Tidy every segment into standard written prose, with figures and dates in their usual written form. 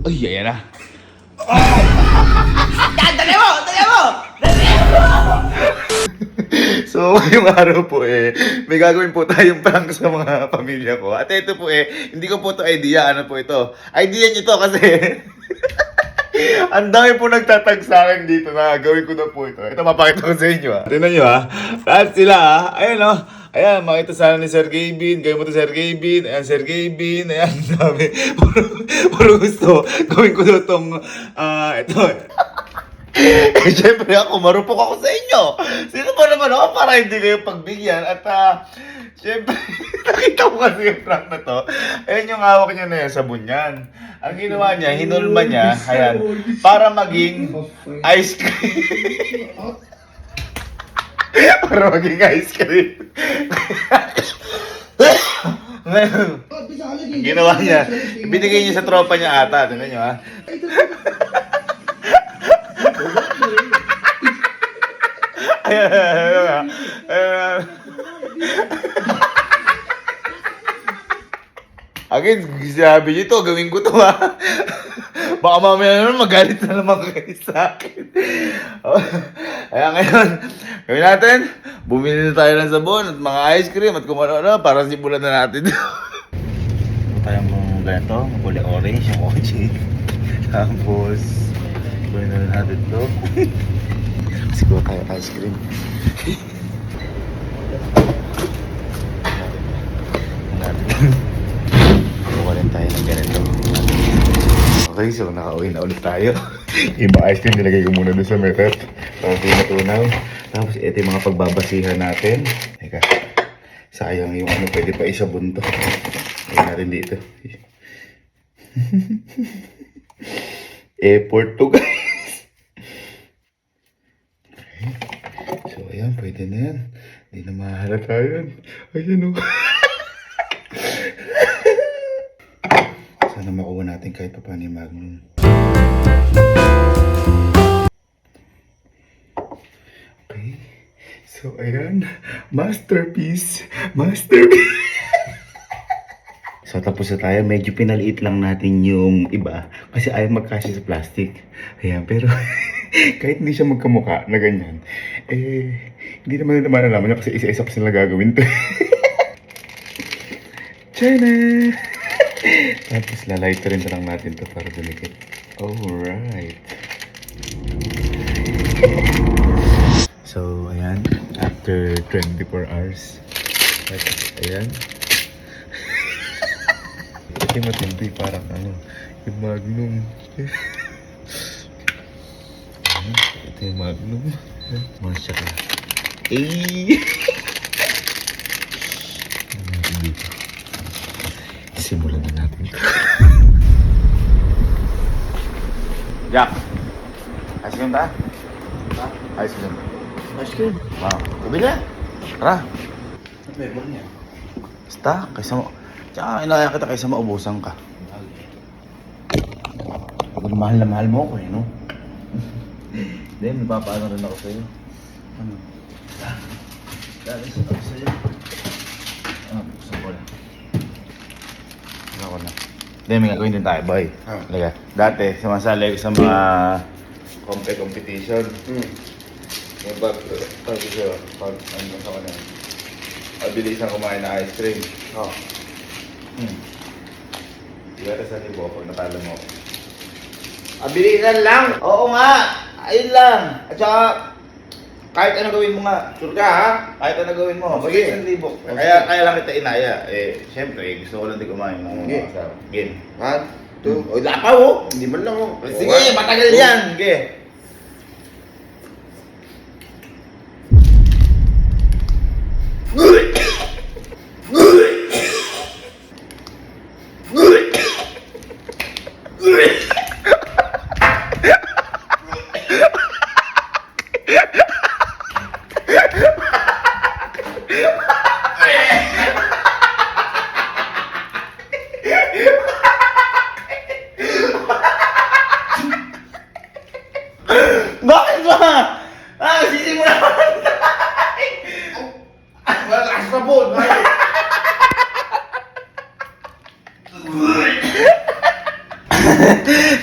Ay, ayan na. Dali mo! So, ngayong araw po may gagawin po tayong prank sa mga pamilya ko. At ito po hindi ko po ito idea. Ano po ito? Idea nyo to kasi ang dami po nagtatag sa akin dito na gawin ko na po ito. Ito, mapakita ko sa inyo Tingnan nyo Lahat sila Ayan Ayan, makita sana ni Sir Gavin. Gawin mo to Sir Gavin. Ayan, Sir Gavin. Ayan, dami. Puro gusto. Gawin ko na itong, ito syempre ako, marupok ako sa inyo. Sino ba naman ako para hindi kayo pagbigyan? At, syempre, nakita ko kasi yung prank na to. Ayan yung hawak niya na yan, sabon yan. Ang ginawa niya, hinulma niya, ayan, para maging ice cream. Para maging ice cream. Ngayon, ginawa niya, binigay niya sa tropa niya ata. Tignan niyo Ayan. Again, sabi niyo to, gawin ko to Baka mamaya naman magalit na naman kayo sa akin. Kaya ngayon, gawin natin, bumili na tayo ng sabon at mga ice cream at kung ano para simulan na natin. Tayong mga ganito, kulay orange, yung OG. Tapos, gawin na natin to. Siguro tayo ice cream. Kuha rin tayo ng ganito. Okay, so nakauwi na ulit tayo. Iba ice cream, nilagay ko muna doon sa metet. Tapos pinatunaw. Tapos ito yung mga pagbabasihan natin. Teka, sayang yung pwede pa isabon to. Ayun natin dito. Effort to guys. Okay. So ayan, pwede na yan. Hindi na mahalata yan. Ayan Sana makuha natin kahit pa paano yung Magnum. Okay. So, ayan. Masterpiece. So, tapos na tayo. Medyo pinaliit lang natin yung iba. Kasi ayaw magkasya sa plastic. Ayan, pero kahit hindi siya magkamukha na ganyan, hindi naman nalaman niya kasi isa-isa pa sila gagawin to. Tiyana! Tapos lalay-rin lang natin to para dumikit. Alright. So, ayan. After 24 hours. Ayan. Ito yung matindi. Parang yung Magnum. Ito yung Magnum. Masya ka. Simulan na natin. Jack! Ice cream ta? Ha? Ice cream. Ice cream? Wow. Gabi na. Tara. Ang flavor niya? Basta, kaysa mo. Tsaka inaya kita kaysa maubusan ka. Mahal na mahal mo ako no? Hindi, mapapaano rin ako sa'yo. Ano? Dahil ako sa'yo. Buksan ko na. Ako na. Hindi, may gagawin din tayo, boy. Talaga. Dati, sumasali sa mga competition. Yung pag siya, ano sa kanan. Abilisan kumain na ice cream. Diba sa libo pag natalo mo. Abilisan lang! Oo nga! Ayun lang! At saka, kahit ano gawin mo nga. Sure ka ha? Kahit ano gawin mo. Mag-1,000. Kaya lang kita inaya. Siyempre, gusto ko lang din kumain ng mga kasama. Game. Ha? Ito? O, lapaw Hindi man lang Sige, matagal yan! Sige.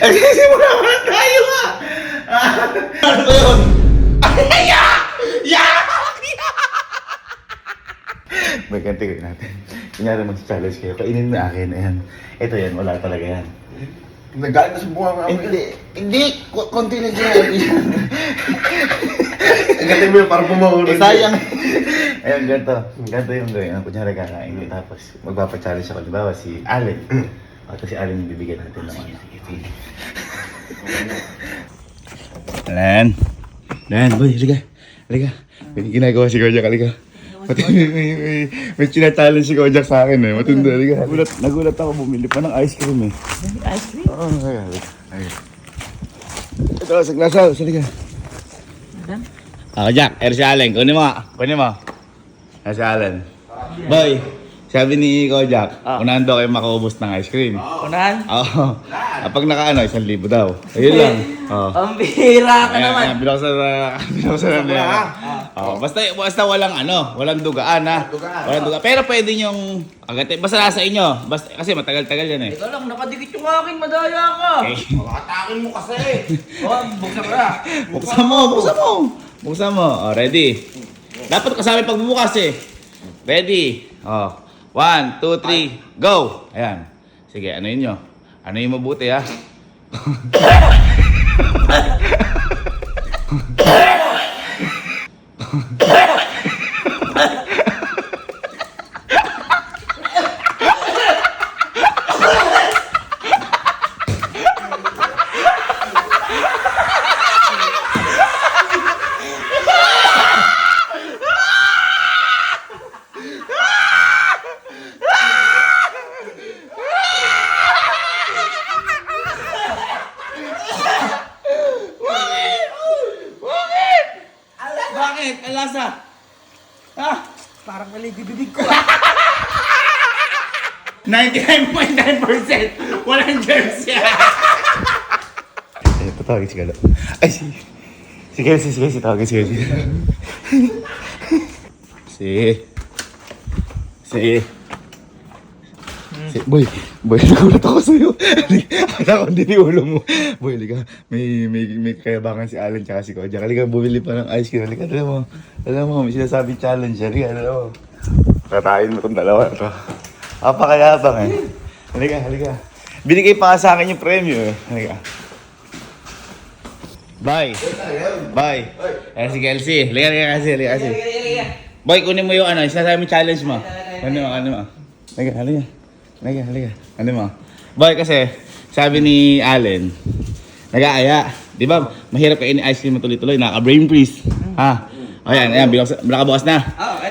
Nagsisimula pa lang tayo ah! Ano ba yun? Ay, may ganti kayo natin. Kunyari mag-challenge kayo, kainin na akin. Ayan. Ito yan, wala talaga yan. Nagalit na sa bunga nga. Hindi, konti lang yan. Gating mo yun, parang pumahulog. Sayang. Ayun, ganito yung gawin. Kunyari kakain ko, tapos magpapachallenge ako. Diba, si Allen. Tapos si Allen yung bibigyan natin ng ano. Allen. Allen, boy, halika. Halika. May ginagawa si Kojak, halika. Pati may challenge si Kojak sa akin eh. Matunda, halika. Nagulat ako, bumili pa ng ice cream eh. Ice cream? Oo, halika. Ito, sa glasa, halika. Kojak, si Allen. Kunin mo. Si Allen. Boy, sabi ni Kojak, unahan daw kayo makaubos ng ice cream. Unahan? Oo. Kapag nakaano, 1,000 daw. Ayun lang. Oo. Ang bihira ka naman. Binuksan na nila. Basta walang dugaan ha. Walang dugaan. Pero pwede nyong agatin. Basta nasa inyo. Kasi matagal-tagal yan eh. Ikaw lang, nakadikit yung akin, madaya ka. Makatakin mo kasi. Oh, buksan ko na. Buksan mo. Oh, ready. Dapat kasama pagbubukas eh. Ready. Oh. 1, 2, 3, go! Ayan. Sige, ano yun nyo? Ano yung mabuti ha? Bakit? Ang lasa? Ha? Parang nalibibibig ko. 99.9% walang germs yan. Eh, patawagin si Galo. Ay, si Kelsey, tawagin si Kelsey. Boy, nagulat ako sa'yo. Akala ko hindi ulo mo. Boy, halika. May kayabangan si Allen tsaka si Kojak. Halika, bumili pa ng ice cream. Halika, dala mo. May sinasabing challenge. Halika, dala mo. Katayin mo itong dalawa. Ito. Apakayabang eh. Halika. Binigay pa nga sa akin yung premyo eh. Halika. Bye. Ayan si Kelsey. Halika kasi. Boy, kunin mo yung ano. Sinasabing challenge mo. Ano mo. Halika. Ano mo? Boy, kasi sabi ni Allen, nag-aaya. Di ba? Mahirap kainin ice cream tuloy-tuloy. Naka-brain freeze. Ha? Ayan, nakabukas na.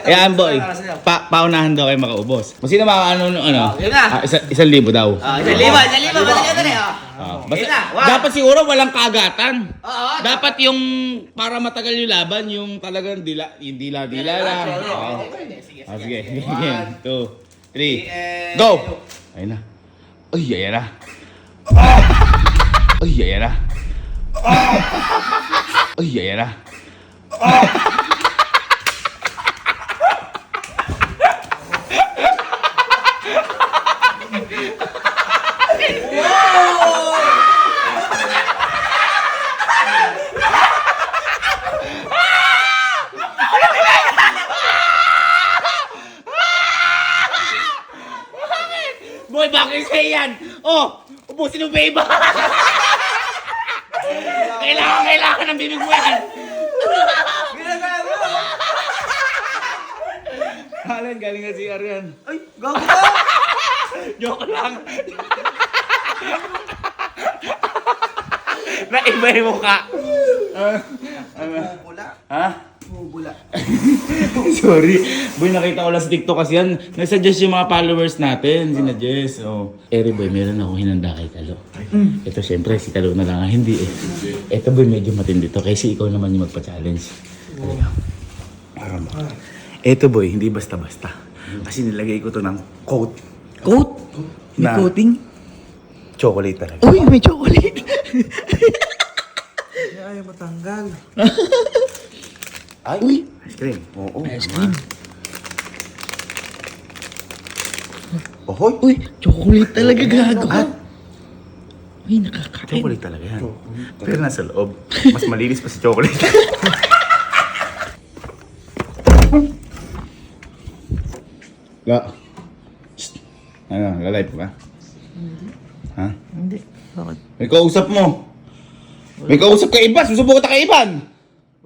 Ayan, boy. Paunahan daw kayo makaubos. Kung sino ano? Yun na. 1,000 daw. 1,000. Madali eh. Basta, dapat siguro walang kagatan. Dapat yung para matagal yung laban, yung talagang dila lang. Sige. 1, 2, 3, go! Ayun na. Ayan na. Boy, bakit sa'yo yan? Oh, ubusin mo ba iba? Kailangan ng bibig mo yan. Alan, galing na si Arian. Ay, gago ka! Joke lang. Naiba yung mukha. Bula. Ha? Bula. Sorry. Boy, nakita ko lang sa TikTok kasi yan. Nagsuggest yung mga followers natin. Sinuggest. Oh. Boy, meron akong hinanda kay Kalo. Ito, syempre, si Kalo na lang. Hindi eh. Ito, boy, medyo matindi to. Kasi ikaw naman yung magpa-challenge. Ito, boy, hindi basta-basta. Kasi nilagay ko to ng coat. Coat? May Na- coating? Chocolate talaga. Uy, may chocolate! Ayaw matanggal. Ay, uy! Ice cream. Oo. Ice cream. Ohoy! Uy, chocolate talaga gago. Uy, nakakain. Chocolate talaga yan. Pero nasa loob. Mas malinis pa si chocolate. La. Shh. Ano, lalive ka? Ha? Hindi. Bakit? May kausap mo. May kausap ka iba. Susubukan ka kay Iban.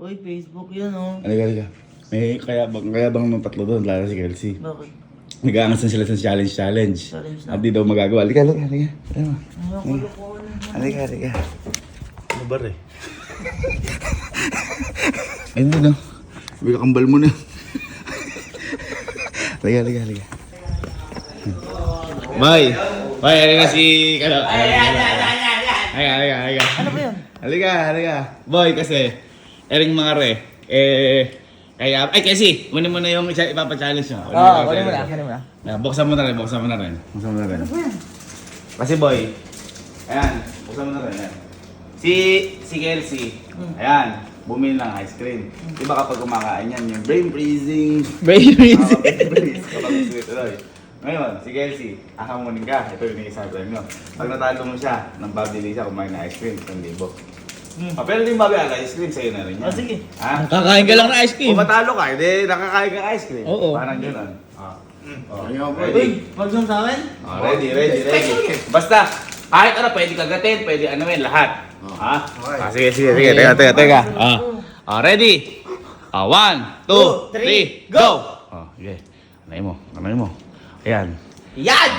Uy, Facebook yan oh. Halika. May kaya bang nung tatlo doon, lalo si Kelsey. Bakit? Nag-aangas na sila sa challenge. Challenge na. At di daw magagawa. Halika. Ano? Ayaw ko lukuhan. Halika. Mabar eh. Ayun din no. Sabi ka kambal mo na. Halika. Bye, halika si... Halika. Ano ba yan? Halika. Boy, kasi, ering mga re, kaya, kasi, muna mo na yung ipapa-challenge nyo. Kunin mo na. Buksan mo na rin. Kasi boy, ayan, buksan mo na rin. Ayan. Si Kelsey, ayan, bumili ng ice cream. Diba kapag kumakain yan, yung brain freezing. Kapag sweet Roy. Ngayon, si Kelsey, akamunin ka. Ito yung isang premyo. Pag natalo mo siya, nang pabili siya kumain ng ice cream, 1,000. Pero di babi ang ice cream, sa'yo na rin yan. Sige. Ha? Kakain ka lang ng ice cream. Kung matalo ka, hindi nakakain ka ice cream. Oo. Parang gano'n. Ayaw, bro. Ready? Mag-zoom sa akin? Ready. Basta, kahit ano, pwede kagatin, pwede ano yun, lahat. Ha? Sige. Teka. Ready? 1, 2, 3, go! Okay. Anay mo. Ayan. Yan!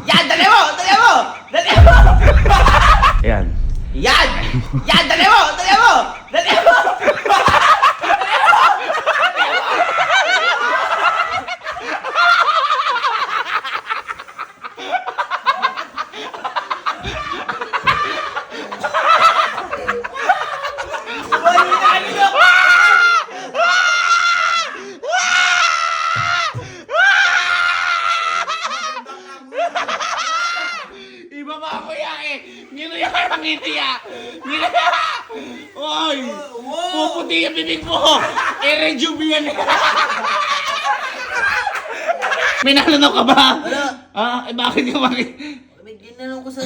Dali mo! Ayan. Yan! Dali mo! Iba ba ako Nginuya ka ng ngitiya! Oy! Puputi yung bibig mo! I-rejuve yan! May nalunok ka ba? Wala. Bakit ka May ginanong ko sa...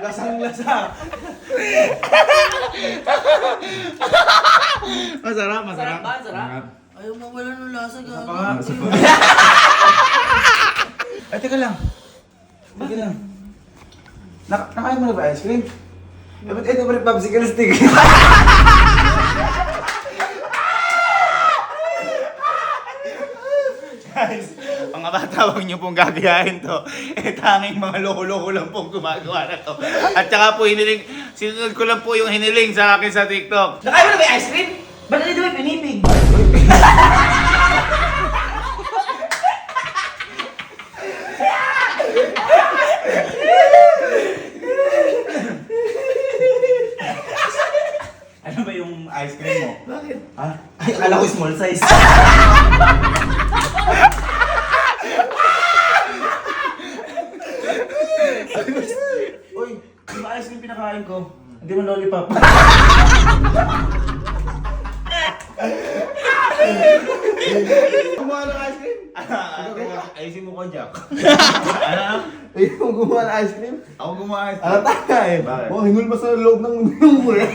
Lasang-lasa. Masarap. Sarap ba? Sarap? Ayaw mawala ng lasa ka. Ay, teka lang. Nakain mo na ba ice cream? Ba't ito pa rin popsicle stick? Guys, mga bata, huwag niyo pong gagayahin to. Tanging mga loko-loko lang pong gumagawa na to. At saka po sinunod ko lang po yung hiniling sa akin sa TikTok. Nakain mo na ba yung ice cream? Ba't dito may pinipig? Ano ba yung ice cream mo? Bakit? Ha? Ay, akala ko small size. Uy, di ba ice cream pinakain ko? Hindi mo lollipop. Gumawa ng ice cream? Ayusin mo ko, Jack. Ayaw mo gumawa ng ice cream? Ako gumawa ice Ano cream. tayo eh? Bakit? Oh, hingul mo sa loob ng mo eh.